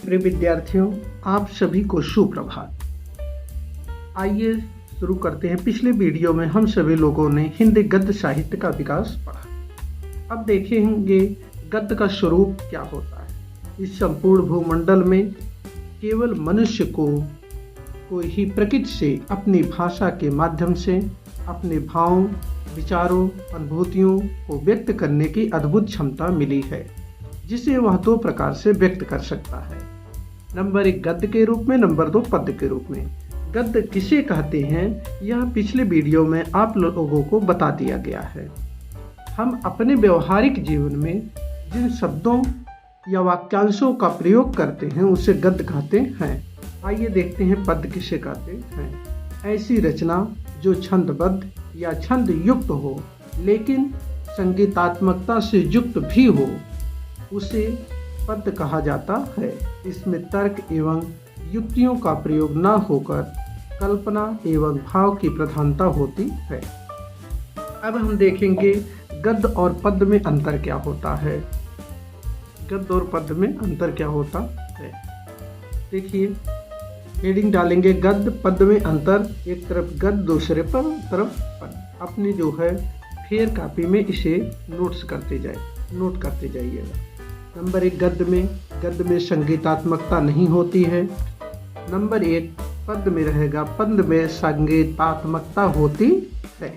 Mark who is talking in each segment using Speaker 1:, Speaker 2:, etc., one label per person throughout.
Speaker 1: प्रिय विद्यार्थियों, आप सभी को सुप्रभात। आइए शुरू करते हैं। पिछले वीडियो में हम सभी लोगों ने हिंदी गद्य साहित्य का विकास पढ़ा। अब देखेंगे गद्य का स्वरूप क्या होता है। इस संपूर्ण भूमंडल में केवल मनुष्य को ही प्रकृति से अपनी भाषा के माध्यम से अपने भावों, विचारों, अनुभूतियों को व्यक्त करने की अद्भुत क्षमता मिली है, जिसे वह दो प्रकार से व्यक्त कर सकता है। नंबर 1 गद्य के रूप में, नंबर 2 पद्य के रूप में। गद्य किसे कहते हैं, यह पिछले वीडियो में आप लोगों को बता दिया गया है। हम अपने व्यवहारिक जीवन में जिन शब्दों या वाक्यांशों का प्रयोग करते हैं उसे गद्य कहते हैं। आइए देखते हैं पद्य किसे कहते हैं। ऐसी रचना जो छंदबद्ध या छंद युक्त हो लेकिन संगीतात्मकता से युक्त भी हो, उसे पद्य कहा जाता है। इसमें तर्क एवं युक्तियों का प्रयोग न होकर कल्पना एवं भाव की प्रधानता होती है। अब हम देखेंगे गद्य और पद्य में अंतर क्या होता है। गद्य और पद्य में अंतर क्या होता है, देखिए हेडिंग डालेंगे गद्य पद्य में अंतर। एक तरफ गद्य, दूसरे पर तरफ पद्य। अपनी जो है फेयर कॉपी में इसे नोट करते जाइएगा। नंबर 1 गद्य में संगीतात्मकता नहीं होती है। नंबर 1 पद्य में रहेगा, पद्य में संगीतात्मकता होती है।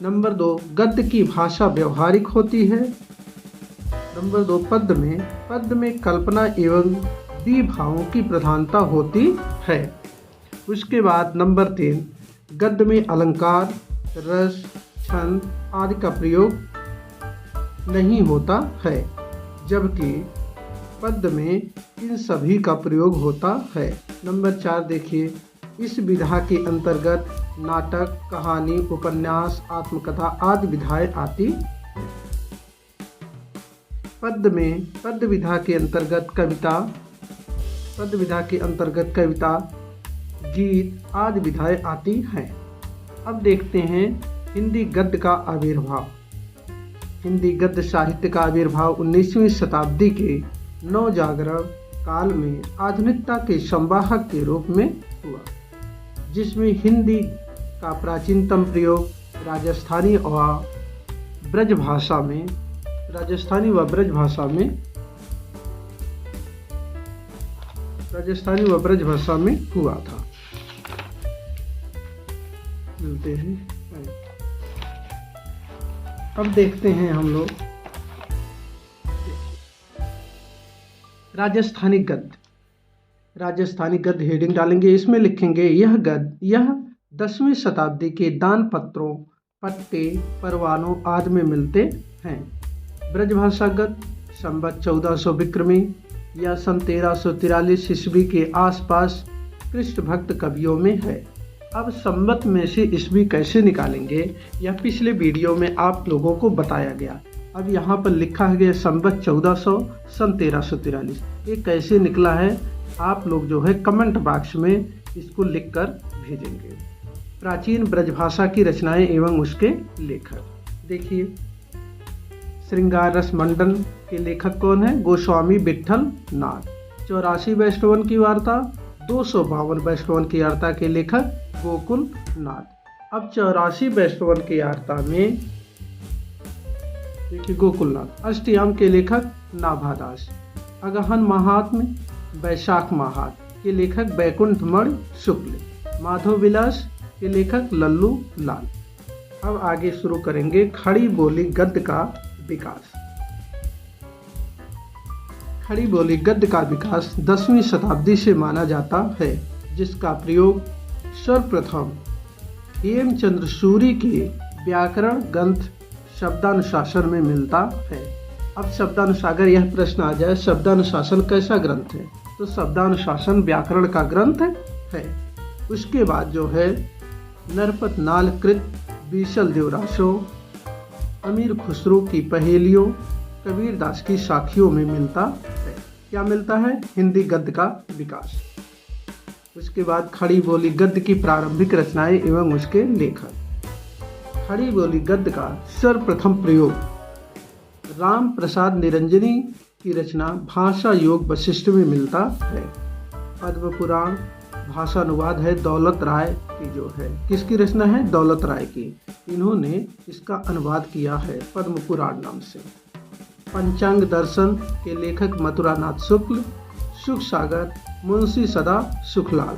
Speaker 1: नंबर 2 गद्य की भाषा व्यवहारिक होती है। नंबर 2 पद्य में कल्पना एवं विभावों की प्रधानता होती है। उसके बाद नंबर 3 गद्य में अलंकार, रस, छंद आदि का प्रयोग नहीं होता है, जबकि पद्य में इन सभी का प्रयोग होता है। नंबर 4 देखिए, इस विधा के अंतर्गत नाटक, कहानी, उपन्यास, आत्मकथा आदि विधाएं आती। पद्य विधा के अंतर्गत कविता, गीत आदि विधाएं आती हैं। अब देखते हैं हिंदी गद्य का आविर्भाव। हिंदी गद्य साहित्य का आविर्भाव 19वीं शताब्दी के नवजागरण काल में आधुनिकता के संवाहक के रूप में हुआ, जिसमें हिंदी का प्राचीनतम प्रयोग राजस्थानी व ब्रज भाषा में हुआ था। मिलते हैं। अब देखते हैं हम लोग राजस्थानी गद्य हेडिंग डालेंगे। इसमें लिखेंगे यह 10वीं शताब्दी के दान पत्रों, पट्टे, परवानों आदि में मिलते हैं। ब्रजभाषा गद्य संवत 1400 विक्रमी या सन 1343 ईस्वी के आसपास कृष्ण भक्त कवियों में है। अब संवत में से ईस्वी कैसे निकालेंगे, यह पिछले वीडियो में आप लोगों को बताया गया। अब यहाँ पर लिखा है संवत 1400 सन 1343। ये कैसे निकला है आप लोग जो है कमेंट बॉक्स में इसको लिखकर भेजेंगे। प्राचीन ब्रजभाषा की रचनाएं एवं उसके लेखक देखिए। श्रृंगार रस मंडन के लेखक कौन है? गोस्वामी विट्ठल नाथ। 84 वैष्णवन की वार्ता, 252 वैष्णवन की वार्ता के लेखक गोकुल नाथ। अब 84 वैष्णवन की वार्ता में देखिए गोकुलनाथ। अष्टयाम के लेखक नाभादास। अगहन महात्म्य, वैशाख महात्म्य के लेखक बैकुंठमणि शुक्ल। माधव विलास के लेखक लल्लू लाल। अब आगे शुरू करेंगे खड़ी बोली गद्य का विकास। खड़ी बोली गद्य का विकास 10वीं शताब्दी से माना जाता है, जिसका प्रयोग सर्वप्रथम हेमचंद्र सूरी के व्याकरण ग्रंथ शब्दानुशासन में मिलता है। अब शब्दानुसागर यह प्रश्न आ जाए, शब्दानुशासन कैसा ग्रंथ है? तो शब्दानुशासन व्याकरण का ग्रंथ है। उसके बाद जो है नरपत नाल कृत, बीसल देवरासो, अमीर खुसरो की पहेलियों, कबीर दास की साखियों में मिलता है। क्या मिलता है? हिंदी गद्य का विकास। उसके बाद खड़ी बोली गद्य की प्रारंभिक रचनाएं एवं उसके लेखक। खड़ी बोली गद्य का सर्वप्रथम प्रयोग राम प्रसाद निरंजनी इसकी रचना भाषा योग वशिष्ठ में मिलता है। पद्म पुराण भाषा अनुवाद है दौलत राय की, जो है किसकी रचना है, दौलत राय की। इन्होंने इसका अनुवाद किया है पद्म पुराण नाम से। पंचांग दर्शन के लेखक मथुरानाथ शुक्ल, सुख सागर मुंशी सदा सुखलाल।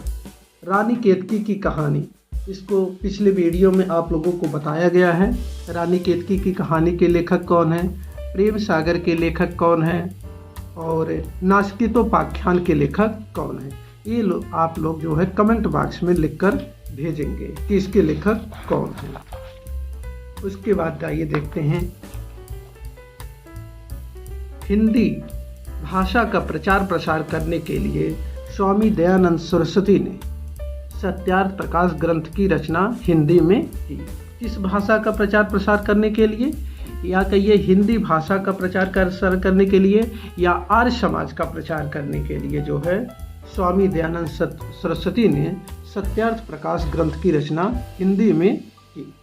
Speaker 1: रानी केतकी की कहानी, इसको पिछले वीडियो में आप लोगों को बताया गया है। रानी केतकी की कहानी के लेखक कौन है, प्रेम सागर के लेखक कौन है और नास्तिकोपाख्यान के लेखक कौन है, ये आप लोग जो है कमेंट बॉक्स में लिखकर भेजेंगे कि इसके लेखक कौन है। उसके बाद आइए देखते हैं, हिंदी भाषा का प्रचार प्रसार करने के लिए स्वामी दयानंद सरस्वती ने सत्यार्थ प्रकाश ग्रंथ की रचना हिंदी में की। किस भाषा का प्रचार प्रसार करने के लिए, या कहिए हिंदी भाषा का प्रचार प्रसार करने के लिए या आर्य समाज का प्रचार करने के लिए जो है स्वामी दयानंद सरस्वती ने सत्यार्थ प्रकाश ग्रंथ की रचना हिंदी में की।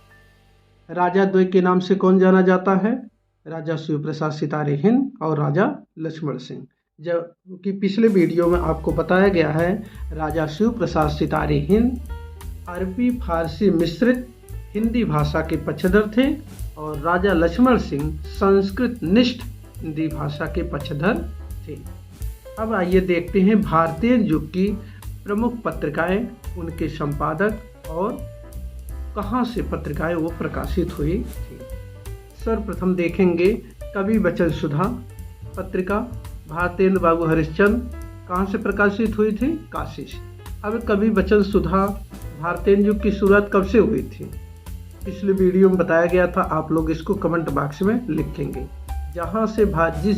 Speaker 1: राजा द्वय के नाम से कौन जाना जाता है, राजा शिव प्रसाद सितारे हिंद और राजा लक्ष्मण सिंह। जब कि पिछले वीडियो में आपको बताया गया है, राजा शिव प्रसाद सितारे हिंद अरबी फारसी मिश्रित हिंदी भाषा के पक्षधर थे और राजा लक्ष्मण सिंह संस्कृत निष्ठ हिंदी भाषा के पक्षधर थे। अब आइए देखते हैं भारतीय युग की प्रमुख पत्रिकाएं, उनके संपादक और कहां से पत्रिकाएं वो प्रकाशित हुई थी। सर्वप्रथम देखेंगे कवि वचन सुधा पत्रिका, भारतेंद्र बाबू हरिश्चंद्र, कहां से प्रकाशित हुई थी, काशी से। अब कवि वचन सुधा भारतेंद्र युग की शुरुआत कब से हुई थी, पिछले वीडियो में बताया गया था, आप लोग इसको कमेंट बॉक्स में लिखेंगे। जहां से जिस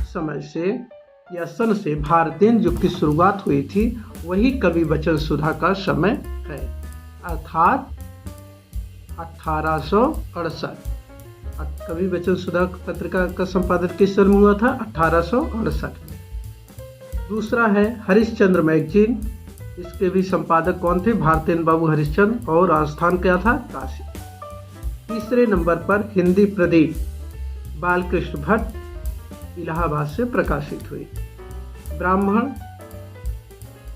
Speaker 1: समय से या सन से भारतेंद्र युग की शुरुआत हुई थी वही कवि वचन सुधा का समय है, अर्थात 1868। कवि वचन सुधा पत्रिका का संपादन किस सन में हुआ था, 1868 में। दूसरा है हरिश्चंद्र मैगजीन, इसके भी संपादक कौन थे, भारतेंद्र बाबू हरिश्चंद्र, और राजस्थान क्या था, काशी। तीसरे नंबर पर हिंदी प्रदीप बालकृष्ण भट्ट इलाहाबाद से प्रकाशित हुई। ब्राह्मण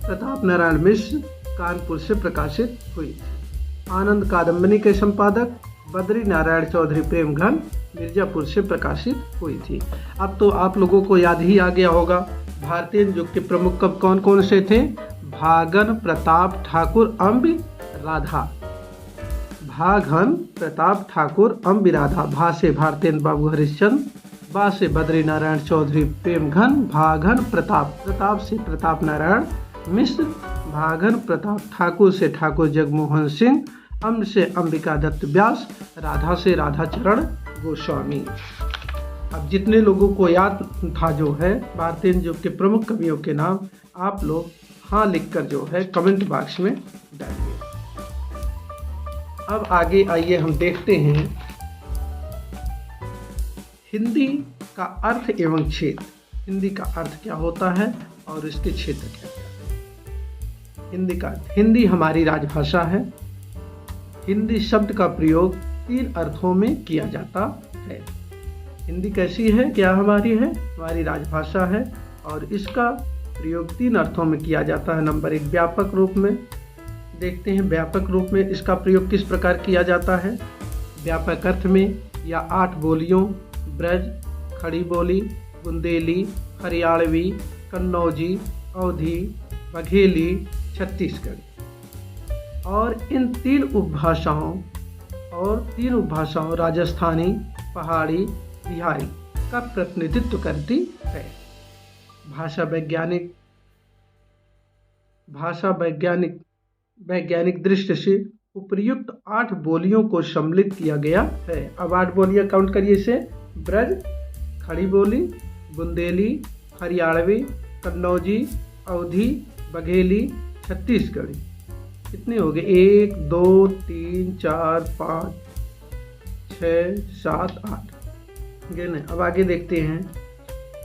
Speaker 1: प्रताप नारायण मिश्र कानपुर से प्रकाशित हुई। आनंद कादम्बनी के संपादक बद्री नारायण चौधरी प्रेमघन मिर्जापुर से प्रकाशित हुई थी। अब तो आप लोगों को याद ही आ गया होगा, भारतीय युग के प्रमुख कवि कौन कौन से थे, भागन प्रताप ठाकुर अम्बी राधा। भागन प्रताप ठाकुर अम्बी राधा, भा से भारतेंद्र बाबू हरिश्चंद्र, बा से बद्री नारायण चौधरी प्रेमघन, भागन प्रताप से प्रताप नारायण मिश्र, भागन प्रताप ठाकुर से ठाकुर जगमोहन सिंह, अम्ब से अंबिका दत्त व्यास, राधा से राधा चरण गोस्वामी। अब जितने लोगों को याद था जो है भारतीय युग के प्रमुख कवियों के नाम, आप लोग हाँ लिखकर जो है कमेंट बॉक्स में डालिए। अब आगे आइए हम देखते हैं हिंदी का अर्थ एवं क्षेत्र। हिंदी का अर्थ क्या होता है और इसके क्षेत्र क्या है। हिंदी का अर्थ, हिंदी हमारी राजभाषा है। हिंदी शब्द का प्रयोग 3 अर्थों में किया जाता है। हिंदी कैसी है, क्या हमारी है, हमारी राजभाषा है और इसका प्रयोग 3 अर्थों में किया जाता है। नंबर 1 व्यापक रूप में। देखते हैं व्यापक रूप में इसका प्रयोग किस प्रकार किया जाता है। व्यापक अर्थ में या 8 बोलियों ब्रज, खड़ी बोली, बुंदेली, हरियाणवी, कन्नौजी, अवधी, बघेली, छत्तीसगढ़ी और इन 3 उपभाषाओं राजस्थानी, पहाड़ी, बिहारी का प्रतिनिधित्व करती है। भाषा वैज्ञानिक दृष्टि से उपर्युक्त 8 बोलियों को सम्मिलित किया गया है। अब 8 बोलियां काउंट करिए इसे, ब्रज, खड़ी बोली, बुंदेली, हरियाणवी, कन्नौजी, अवधी, बघेली, छत्तीसगढ़ी। कितने हो गए, 1 2 3 4 5 6 7 8 गिने। अब आगे देखते हैं।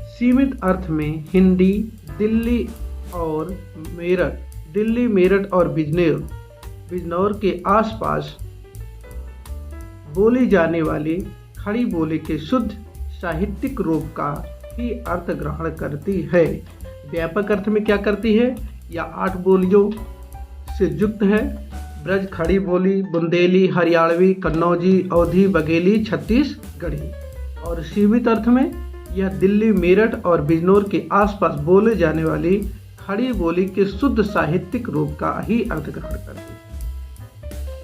Speaker 1: सीमित अर्थ में हिंदी दिल्ली मेरठ और बिजनौर के आसपास बोली जाने वाली खड़ी बोली के शुद्ध साहित्यिक रूप का ही अर्थ ग्रहण करती है। व्यापक अर्थ में क्या करती है? या 8 बोलियों से युक्त है। ब्रज, खड़ी बोली, बुंदेली, हरियाणवी, कन्नौजी, अवधी, बघेली, छत्तीसगढ़ी। और सीमित अर्थ में यह दिल्ली, मेरठ और बिजनौर के आसपास बोले जाने वाली खड़ी बोली के शुद्ध साहित्यिक रूप का ही अर्थ ग्रहण करती है।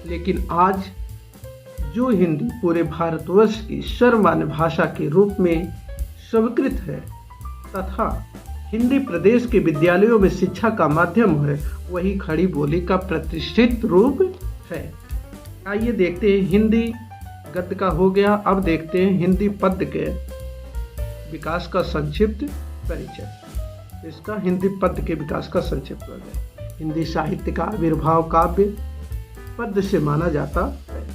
Speaker 1: लेकिन आज जो हिंदी पूरे भारतवर्ष की सर्वमान्य भाषा के रूप में स्वीकृत है तथा हिंदी प्रदेश के विद्यालयों में शिक्षा का माध्यम है, वही खड़ी बोली का प्रतिष्ठित रूप है। आइए देखते हैं, हिंदी गद्य का हो गया। अब देखते हैं हिंदी पद्य के विकास का संक्षिप्त परिचय। इसका हिंदी पद्य के विकास का संक्षिप्त परिचय। हिंदी साहित्य का आविर्भाव काव्य पद्य से माना जाता है।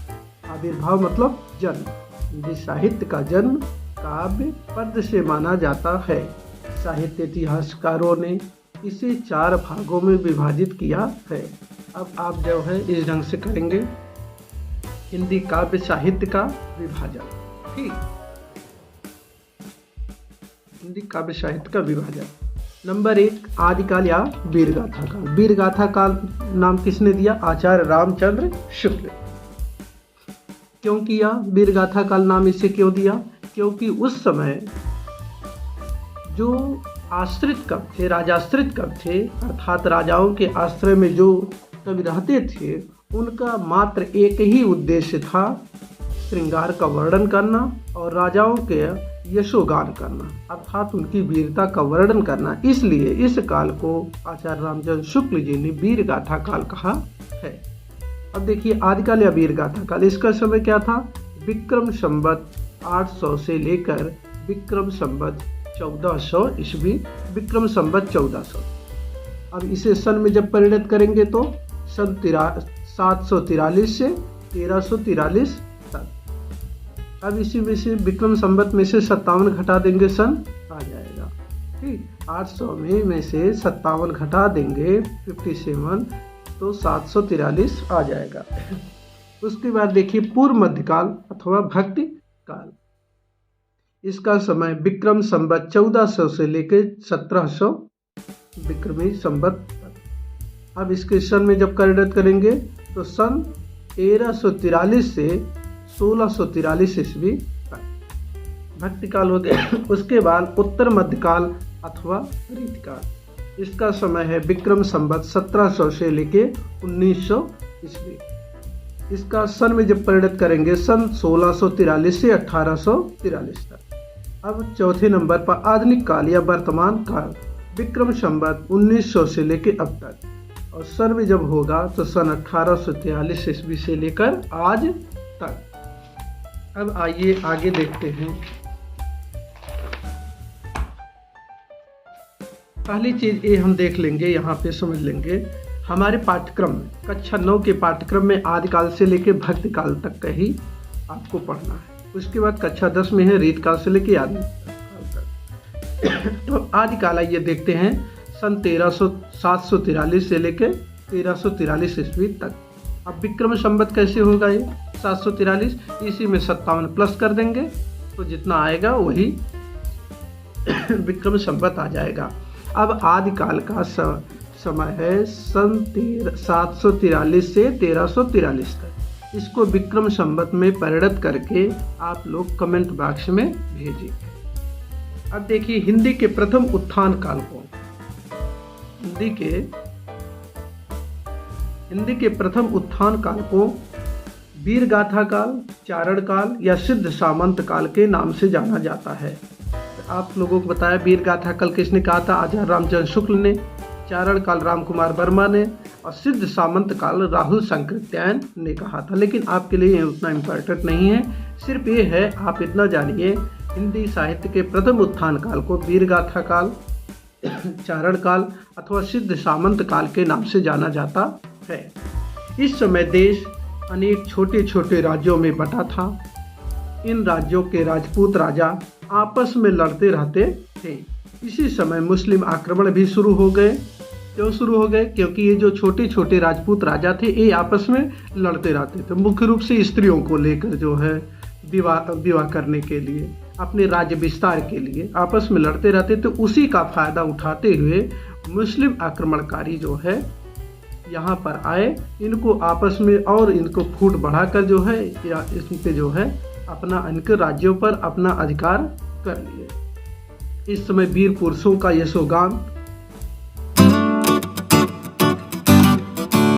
Speaker 1: आविर्भाव मतलब जन्म। हिंदी साहित्य का जन्म काव्य पद्य से माना जाता है। साहित्य इतिहासकारों ने इसे 4 भागों में विभाजित किया है। अब आप जो है इस ढंग से करेंगे, हिंदी काव्य साहित्य का विभाजन। ठीक, हिंदी काव्य साहित्य का विभाजन। नंबर 1, आदिकाल या वीरगाथा काल। वीरगाथा काल नाम किसने दिया? आचार्य रामचंद्र शुक्ल। क्यों किया वीरगाथा काल नाम इसे क्यों दिया? क्योंकि उस समय जो आश्रित कवि थे, राजाश्रित कवि थे, अर्थात राजाओं के आश्रय में जो कवि रहते थे, उनका मात्र एक ही उद्देश्य था, श्रृंगार का वर्णन करना और राजाओं के यशोगान करना, अर्थात उनकी वीरता का वर्णन करना। इसलिए इस काल को आचार्य रामचंद्र शुक्ल जी ने वीरगाथा काल कहा है। अब देखिए आदिकाल या वीरगाथा काल, इसका समय क्या था? विक्रम संवत 800 से लेकर विक्रम संवत 1400 ईस्वी, विक्रम संवत 1400। अब इसे सन में जब परिणत करेंगे तो सन 743 से 1343 तक। अब इसी में से विक्रम संवत में से 57 घटा देंगे, सन आ जाएगा। ठीक, 800 में से 57 घटा देंगे 57, तो 743 आ जाएगा। उसके बाद देखिए पूर्व मध्यकाल अथवा भक्ति काल। इसका समय विक्रम संवत 1400 से लेकर 1700 विक्रमी संवत तक। अब इसके सन में जब परिणत करेंगे तो सन 1343 से 1643 ईस्वी तक भक्ति काल हो गया। उसके बाद उत्तर मध्यकाल अथवा रीतिकाल। इसका समय है विक्रम संवत 1700 से लेके 1900 ईस्वी। इसका सन में जब परिणत करेंगे सन 1643 से 1843 तक। अब चौथे नंबर पर आधुनिक काल या वर्तमान काल, विक्रम संवत 1900 से लेके अब तक, और सन में जब होगा तो सन 1843 ईस्वी से लेकर आज तक। अब आइए आगे देखते हैं। पहली चीज ये हम देख लेंगे, यहाँ पे समझ लेंगे, हमारे पाठ्यक्रम में कक्षा 9 के पाठ्यक्रम में आदिकाल से लेकर भक्ति काल तक का ही आपको पढ़ना है। उसके बाद कक्षा 10 में है रीतकाल से लेकर आदि काल तक। तो आदिकाल आइए देखते हैं, सन 743 से लेकर 1343 ईस्वी तक। अब विक्रम संवत कैसे होगा? ये 743, इसी में 57 प्लस कर देंगे तो जितना आएगा वही विक्रम संवत आ जाएगा। अब आदिकाल का समय है सन 743 से 1343 तक। इसको विक्रम संवत में परिणत करके आप लोग कमेंट बॉक्स में भेजिए। अब देखिए हिंदी के प्रथम उत्थान काल को, हिंदी के प्रथम उत्थान काल को वीरगाथा काल, चारण काल या सिद्ध सामंत काल के नाम से जाना जाता है। आप लोगों को बताया वीरगाथा काल किसने कहा था? आचार्य रामचंद्र शुक्ल ने। चारण काल राम कुमार वर्मा ने, और सिद्ध सामंत काल राहुल शंकरत्यायन ने कहा था। लेकिन आपके लिए उतना इम्पोर्टेंट नहीं है, सिर्फ ये है आप इतना जानिए, हिंदी साहित्य के प्रथम उत्थान काल को वीरगाथा काल, चारण काल अथवा सिद्ध सामंत काल के नाम से जाना जाता है। इस समय देश अनेक छोटे छोटे राज्यों में बटा था। इन राज्यों के राजपूत राजा आपस में लड़ते रहते थे। इसी समय मुस्लिम आक्रमण भी शुरू हो गए। क्यों शुरू हो गए? क्योंकि ये जो छोटे छोटे राजपूत राजा थे ये आपस में लड़ते रहते थे, मुख्य रूप से स्त्रियों को लेकर जो है विवाह करने के लिए, अपने राज्य विस्तार के लिए आपस में लड़ते रहते। तो उसी का फायदा उठाते हुए मुस्लिम आक्रमणकारी जो है यहाँ पर आए, इनको आपस में और इनको फूट बढ़ाकर जो है या इनके जो है अपना इनके राज्यों पर अपना अधिकार कर लिए। इस समय वीर पुरुषों का यशोगान